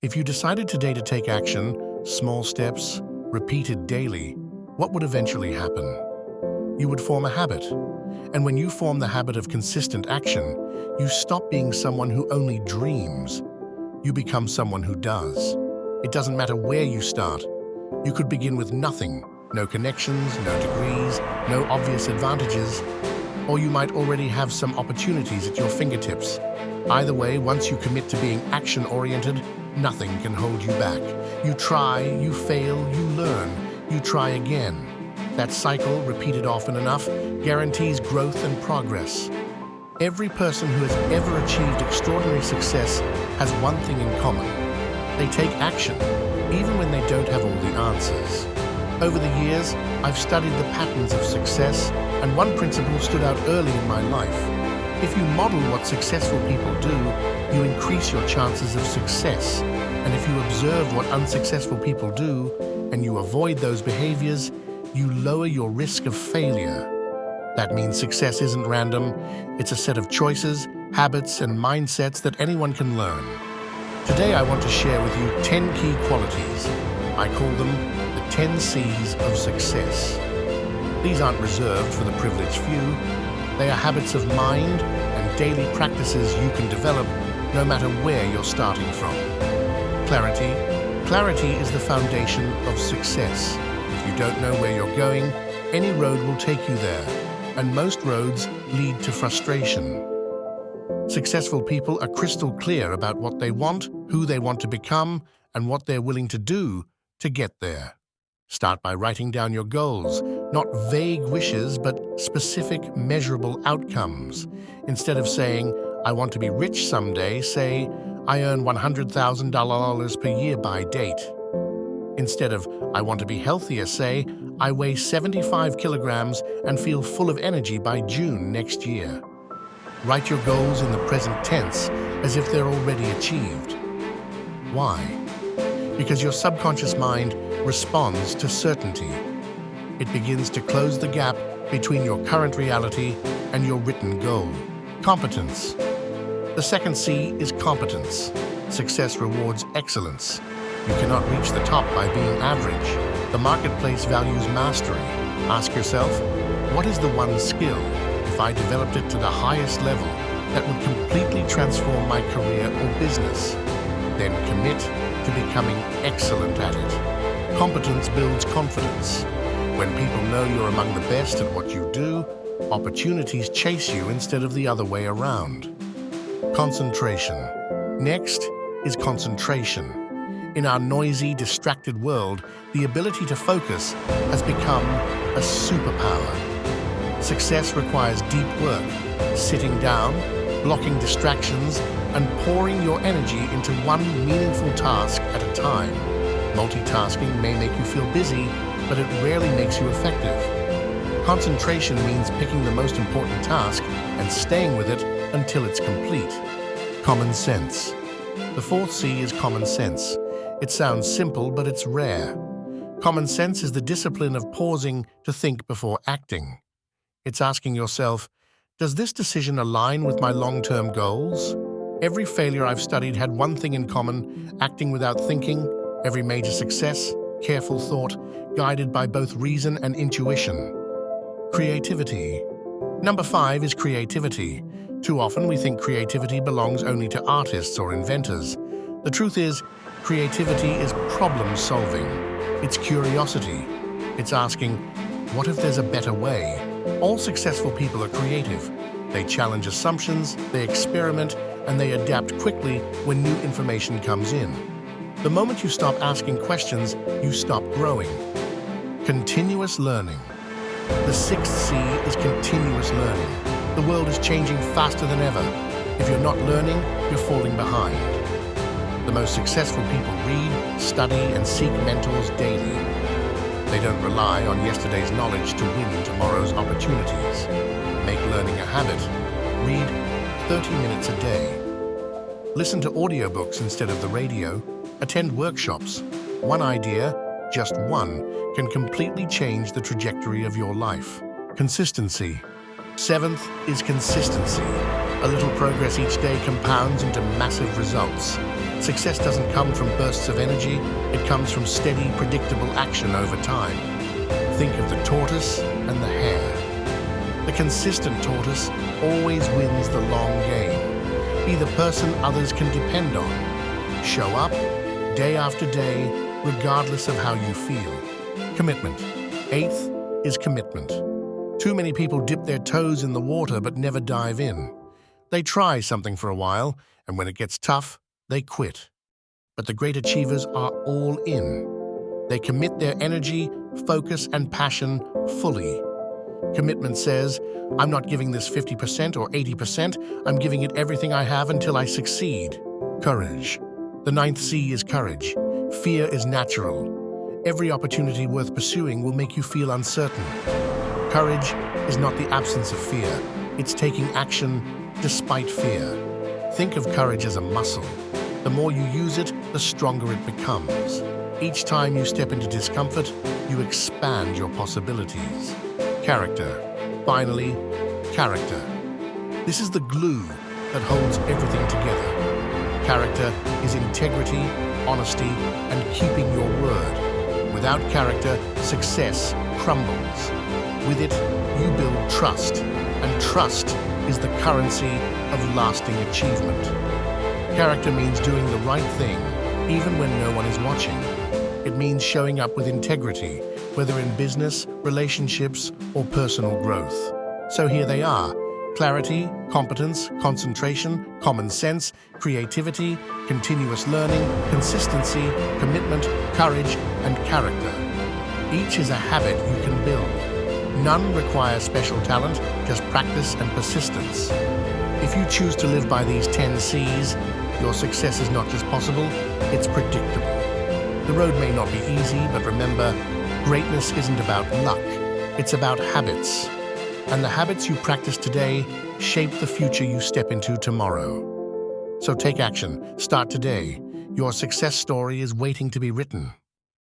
If you decided today to take action, small steps, repeated daily, what would eventually happen? You would form a habit. And when you form the habit of consistent action, you stop being someone who only dreams. You become someone who does. It doesn't matter where you start. You could begin with nothing, no connections, no degrees, no obvious advantages, or you might already have some opportunities at your fingertips. Either way, once you commit to being action-oriented, nothing can hold you back. You try, you fail, you learn, you try again. That cycle, repeated often enough, guarantees growth and progress. Every person who has ever achieved extraordinary success has one thing in common. They take action, even when they don't have all the answers. Over the years, I've studied the patterns of success, and one principle stood out early in my life. If you model what successful people do, you increase your chances of success. And if you observe what unsuccessful people do, and you avoid those behaviors, you lower your risk of failure. That means success isn't random. It's a set of choices, habits, and mindsets that anyone can learn. Today, I want to share with you 10 key qualities. I call them the 10 C's of success. These aren't reserved for the privileged few. They are habits of mind and daily practices you can develop no matter where you're starting from. Clarity. Clarity is the foundation of success. If you don't know where you're going, any road will take you there, and most roads lead to frustration. Successful people are crystal clear about what they want, who they want to become, and what they're willing to do to get there. Start by writing down your goals, not vague wishes, but specific, measurable outcomes. Instead of saying, I want to be rich someday, say, I earn $100,000 per year by date. Instead of, I want to be healthier, say, I weigh 75 kilograms and feel full of energy by June next year. Write your goals in the present tense as if they're already achieved. Why? Because your subconscious mind responds to certainty. It begins to close the gap between your current reality and your written goal. Competence. The second C is competence. Success rewards excellence. You cannot reach the top by being average. The marketplace values mastery. Ask yourself, what is the one skill, if I developed it to the highest level, that would completely transform my career or business? Then commit to becoming excellent at it. Competence builds confidence. When people know you're among the best at what you do, opportunities chase you instead of the other way around. Concentration. Next is concentration. In our noisy, distracted world, the ability to focus has become a superpower. Success requires deep work, sitting down, blocking distractions, and pouring your energy into one meaningful task at a time. Multitasking may make you feel busy, but it rarely makes you effective. Concentration means picking the most important task and staying with it until it's complete. Common sense. The fourth C is common sense. It sounds simple, but it's rare. Common sense is the discipline of pausing to think before acting. It's asking yourself, does this decision align with my long-term goals? Every failure I've studied had one thing in common: acting without thinking. Every major success, careful thought, guided by both reason and intuition. Creativity. Number 5 is creativity. Too often we think creativity belongs only to artists or inventors. The truth is, creativity is problem solving. It's curiosity. It's asking, what if there's a better way? All successful people are creative. They challenge assumptions, they experiment, and they adapt quickly when new information comes in. The moment you stop asking questions, you stop growing. Continuous learning. The sixth C is continuous learning. The world is changing faster than ever. If you're not learning, you're falling behind. The most successful people read, study, and seek mentors daily. They don't rely on yesterday's knowledge to win tomorrow's opportunities. Make learning a habit. Read 30 minutes a day. Listen to audiobooks instead of the radio. Attend workshops. One idea, just one, can completely change the trajectory of your life. Consistency. Seventh is consistency. A little progress each day compounds into massive results. Success doesn't come from bursts of energy, it comes from steady, predictable action over time. Think of the tortoise and the hare. The consistent tortoise always wins the long game. Be the person others can depend on. Show up, day after day, regardless of how you feel. Commitment. Eighth is commitment. Too many people dip their toes in the water but never dive in. They try something for a while, and when it gets tough, they quit. But the great achievers are all in. They commit their energy, focus, and passion fully. Commitment says, I'm not giving this 50% or 80%, I'm giving it everything I have until I succeed. Courage. The ninth C is courage. Fear is natural. Every opportunity worth pursuing will make you feel uncertain. Courage is not the absence of fear. It's taking action despite fear. Think of courage as a muscle. The more you use it, the stronger it becomes. Each time you step into discomfort, you expand your possibilities. Character. Finally, character. This is the glue that holds everything together. Character is integrity, honesty, and keeping your word. Without character, success crumbles. With it, you build trust, and trust is the currency of lasting achievement. Character means doing the right thing, even when no one is watching. It means showing up with integrity, whether in business, relationships, or personal growth. So here they are: clarity, competence, concentration, common sense, creativity, continuous learning, consistency, commitment, courage, and character. Each is a habit you can build. None require special talent, just practice and persistence. If you choose to live by these 10 C's, your success is not just possible, it's predictable. The road may not be easy, but remember, greatness isn't about luck, it's about habits. And the habits you practice today shape the future you step into tomorrow. So take action, start today. Your success story is waiting to be written.